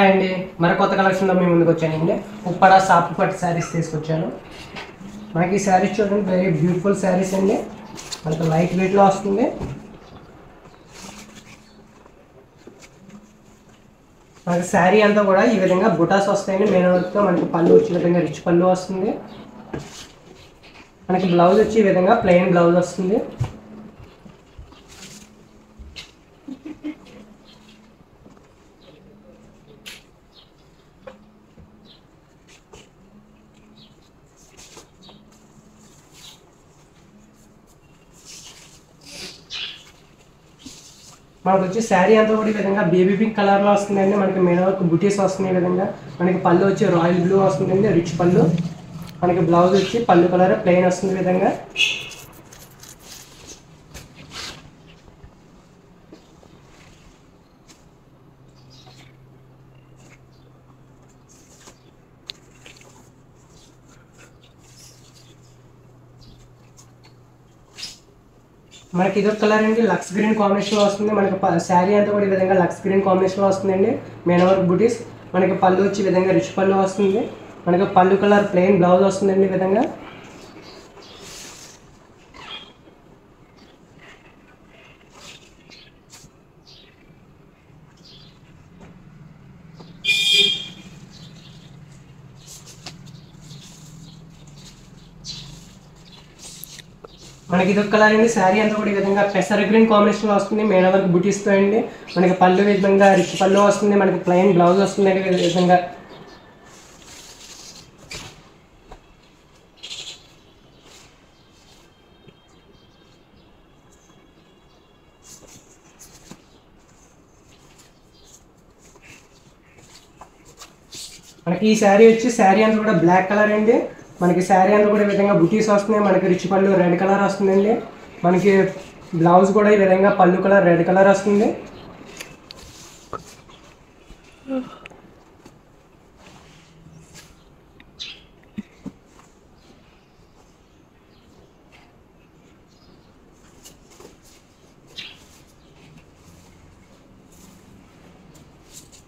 Hi అండి, మన కొత్త కలెక్షన్లో మేము ముందుకు వచ్చానండి. ఉప్పాడ సాఫ్ట్ పట్టు శారీస్ తీసుకొచ్చాను. మనకి ఈ శారీస్ చూడండి, వెరీ బ్యూటిఫుల్ శారీస్ అండి. మనకి లైట్ వెయిట్లో వస్తుంది. మనకి శారీ అంతా కూడా ఈ విధంగా బుటాస్ వస్తాయండి. మెయిన్ వర్క్తో మనకి పళ్ళు వచ్చే విధంగా రిచ్ పళ్ళు వస్తుంది. మనకి బ్లౌజ్ వచ్చి ఈ విధంగా ప్లెయిన్ బ్లౌజ్ వస్తుంది. మనకు వచ్చి శారీ అంతా కూడా ఈ విధంగా బేబీ పింక్ కలర్లో వస్తుందండి. మనకి మెయిన్ వర్క్ బుటీస్ వస్తున్నాయి. ఈ విధంగా మనకి పళ్ళు వచ్చి రాయల్ బ్లూ వస్తుందండి, రిచ్ పళ్ళు. మనకి బ్లౌజ్ వచ్చి పళ్ళు కలర్ ప్లెయిన్ వస్తుంది ఈ విధంగా. మనకి ఇదొక కలర్ అండి, లక్స్ గ్రీన్ కాంబినేషన్లో వస్తుంది. మనకి శారీ అంతా కూడా ఈ విధంగా లక్స్ గ్రీన్ కాంబినేషన్లో వస్తుందండి. మెయిన్ వర్క్ బుటీస్. మనకి పళ్ళు వచ్చి ఈ విధంగా రిచ్ పళ్ళు వస్తుంది. మనకి పళ్ళు కలర్ ప్లెయిన్ బ్లౌజ్ వస్తుందండి ఈ విధంగా. మనకి ఇదొక కలర్ అండి, శారీ అంతా కూడా ఈ విధంగా పెసర గ్రీన్ కాంబినేషన్లో వస్తుంది. మెయిన్ వర్క్ బుటీస్తో అండి. మనకి పళ్ళు ఈ విధంగా రిచ్ పళ్ళు వస్తుంది. మనకి ప్లెయిన్ బ్లౌజ్ వస్తుందండి ఈ విధంగా. మనకి ఈ శారీ వచ్చి శారీ అంతా కూడా బ్లాక్ కలర్ అండి. మనకి శారీ అంతా కూడా ఈ విధంగా బుటీస్ వస్తున్నాయి. మనకి రిచ్ పళ్ళు రెడ్ కలర్ వస్తుందండి. మనకి బ్లౌజ్ కూడా ఈ విధంగా పళ్ళు కలర్ రెడ్ కలర్ వస్తుంది.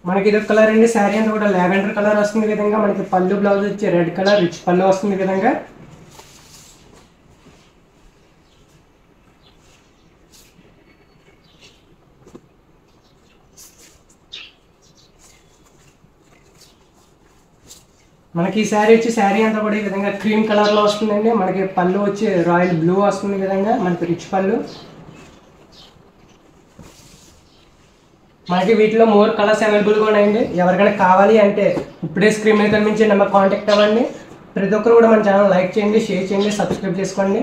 మనకి ఇదొక కలర్ అండి, శారీ అంతా కూడా లావెండర్ కలర్ వస్తుంది ఈ విధంగా. మనకి పళ్ళు బ్లౌజ్ వచ్చి రెడ్ కలర్ రిచ్ పళ్ళు వస్తుంది ఈ విధంగా. మనకి ఈ శారీ వచ్చి శారీ అంతా కూడా ఈ విధంగా క్రీమ్ కలర్లో వస్తుందండి. మనకి పళ్ళు వచ్చి రాయల్ బ్లూ వస్తుంది ఈ విధంగా. మనకి రిచ్ పళ్ళు. మనకి వీటిలో మోర్ కలర్స్ అవైలబుల్గా ఉన్నాయండి. ఎవరికైనా కావాలి అంటే ఇప్పుడే స్క్రీన్ మీద కనిపించే నెంబర్ కాంటాక్ట్ అవ్వండి. ప్రతి ఒక్కరు కూడా మన ఛానల్ లైక్ చేయండి, షేర్ చేయండి, సబ్స్క్రైబ్ చేసుకోండి.